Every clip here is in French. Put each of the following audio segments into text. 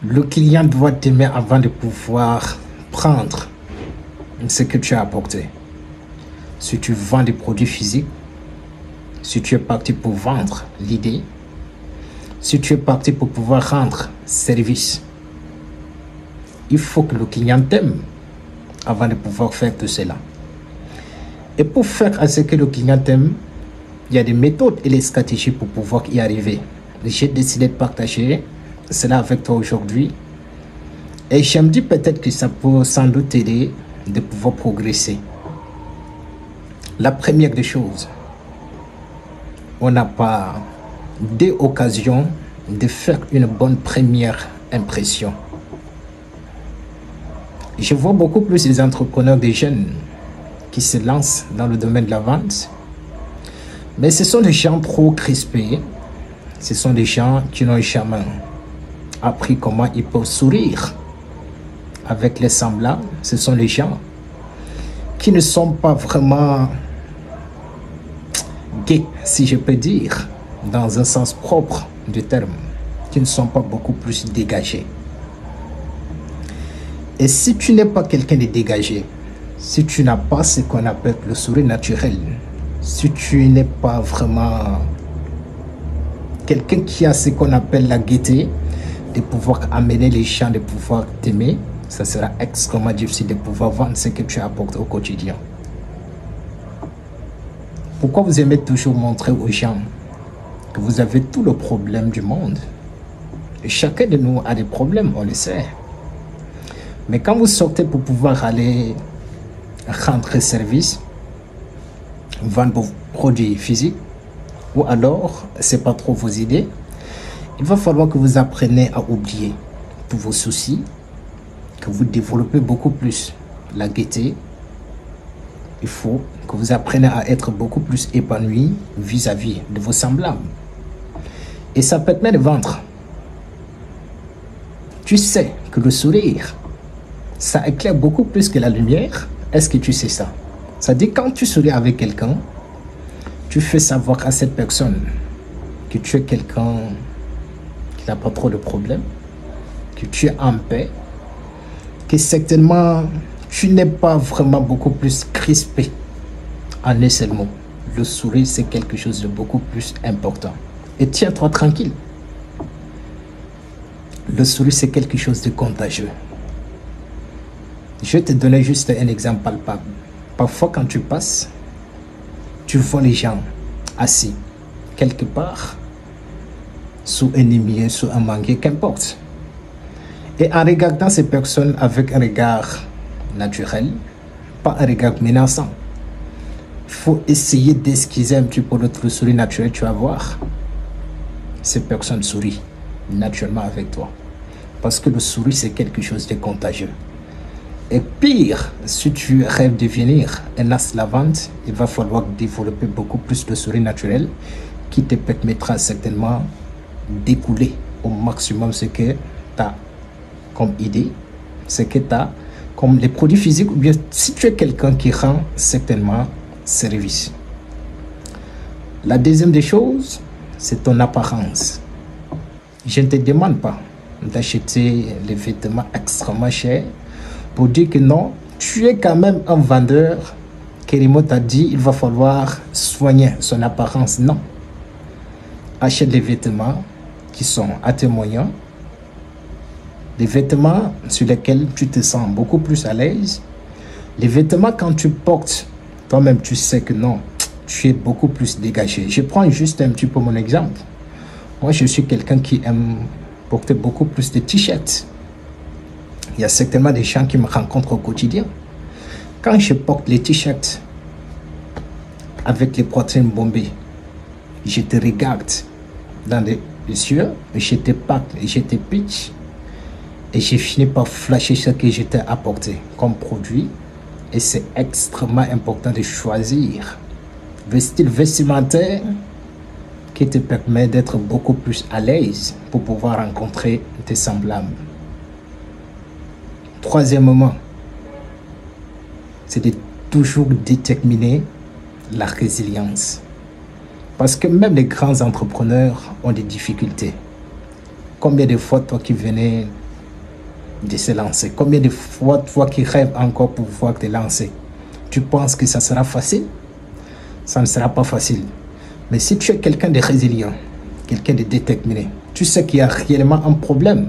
Le client doit t'aimer avant de pouvoir prendre ce que tu as apporté. Si tu vends des produits physiques, si tu es parti pour vendre l'idée, si tu es parti pour pouvoir rendre service, il faut que le client t'aime avant de pouvoir faire tout cela. Et pour faire à ce que le client t'aime, il y a des méthodes et des stratégies pour pouvoir y arriver. J'ai décidé de partager cela avec toi aujourd'hui. Et je me dis peut-être que ça peut sans doute t'aider de pouvoir progresser. La première des choses, on n'a pas des occasions de faire une bonne première impression. Je vois beaucoup plus des entrepreneurs, des jeunes qui se lancent dans le domaine de la vente. Mais ce sont des gens trop crispés. Ce sont des gens qui n'ont jamais appris comment ils peuvent sourire avec les semblables. Ce sont les gens qui ne sont pas vraiment gays, si je peux dire, dans un sens propre du terme, qui ne sont pas beaucoup plus dégagés. Et si tu n'es pas quelqu'un de dégagé, si tu n'as pas ce qu'on appelle le sourire naturel, si tu n'es pas vraiment quelqu'un qui a ce qu'on appelle la gaieté, de pouvoir amener les gens, de pouvoir t'aimer, ça sera extrêmement difficile de pouvoir vendre ce que tu apportes au quotidien. Pourquoi vous aimez toujours montrer aux gens que vous avez tout le problème du monde? Et chacun de nous a des problèmes, on le sait. Mais quand vous sortez pour pouvoir aller rendre service, vendre vos produits physiques, ou alors, ce n'est pas trop vos idées, il va falloir que vous appreniez à oublier tous vos soucis, que vous développez beaucoup plus la gaieté. Il faut que vous appreniez à être beaucoup plus épanoui vis-à-vis de vos semblables. Et ça permet de vendre. Tu sais que le sourire, ça éclaire beaucoup plus que la lumière. Est-ce que tu sais ça? Ça dit quand tu souris avec quelqu'un, tu fais savoir à cette personne que tu es quelqu'un qui n'a pas trop de problèmes, que tu es en paix, que certainement tu n'es pas vraiment beaucoup plus crispé en un seul mot. Le sourire, c'est quelque chose de beaucoup plus important. Et tiens-toi tranquille. Le sourire, c'est quelque chose de contagieux. Je vais te donner juste un exemple palpable. Parfois, quand tu passes, tu vois les gens assis quelque part, sous un immeuble, sous un manguier, qu'importe. Et en regardant ces personnes avec un regard naturel, pas un regard menaçant, il faut essayer d'esquisser un petit peu notre sourire naturel, tu vas voir. Ces personnes sourient naturellement avec toi. Parce que le sourire, c'est quelque chose de contagieux. Et pire, si tu rêves de devenir un as de la vente, il va falloir développer beaucoup plus de sourire naturel qui te permettra certainement d'écouler au maximum ce que tu as comme idée, ce que tu as comme les produits physiques, ou bien si tu es quelqu'un qui rend certainement service. La deuxième des choses, c'est ton apparence. Je ne te demande pas d'acheter les vêtements extrêmement chers pour dire que non, tu es quand même un vendeur. Kerimo t'a dit il va falloir soigner son apparence. Non. Achète les vêtements qui sont à tes moyens, des vêtements sur lesquels tu te sens beaucoup plus à l'aise. Les vêtements quand tu portes, toi-même tu sais que non, tu es beaucoup plus dégagé. Je prends juste un petit peu mon exemple. Moi je suis quelqu'un qui aime porter beaucoup plus de t-shirts. Il y a certainement des gens qui me rencontrent au quotidien. Quand je porte les t-shirts avec les poitrines bombées, je te regarde dans les yeux, je te parle, je te pitch et je finis par flasher ce que je t'ai apporté comme produit. Et c'est extrêmement important de choisir le style vestimentaire qui te permet d'être beaucoup plus à l'aise pour pouvoir rencontrer tes semblables. Troisièmement, c'est de toujours déterminer la résilience. Parce que même les grands entrepreneurs ont des difficultés. Combien de fois, toi qui venais de se lancer? Combien de fois toi qui rêves encore pour pouvoir te lancer? Tu penses que ça sera facile? Ça ne sera pas facile. Mais si tu es quelqu'un de résilient, quelqu'un de déterminé, tu sais qu'il y a réellement un problème,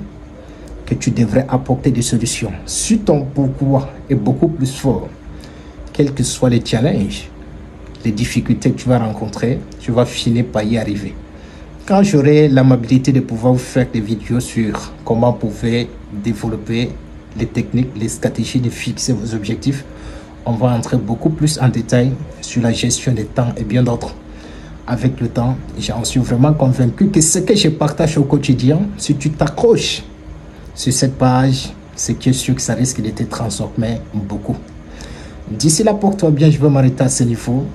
que tu devrais apporter des solutions. Si ton pourquoi est beaucoup plus fort, quels que soient les challenges, les difficultés que tu vas rencontrer, tu vas finir par y arriver. Quand j'aurai l'amabilité de pouvoir vous faire des vidéos sur comment vous pouvez développer les techniques, les stratégies de fixer vos objectifs, on va entrer beaucoup plus en détail sur la gestion des temps et bien d'autres. Avec le temps, j'en suis vraiment convaincu que ce que je partage au quotidien, si tu t'accroches sur cette page, c'est que sûr que ça risque de te transformer beaucoup. D'ici là, porte-toi bien, je vais m'arrêter à ce niveau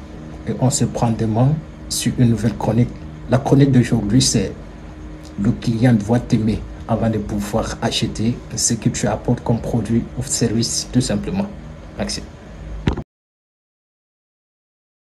et on se prend demain sur une nouvelle chronique. La chronique d'aujourd'hui, c'est le client doit t'aimer avant de pouvoir acheter ce que tu apportes comme produit ou service, tout simplement. Merci.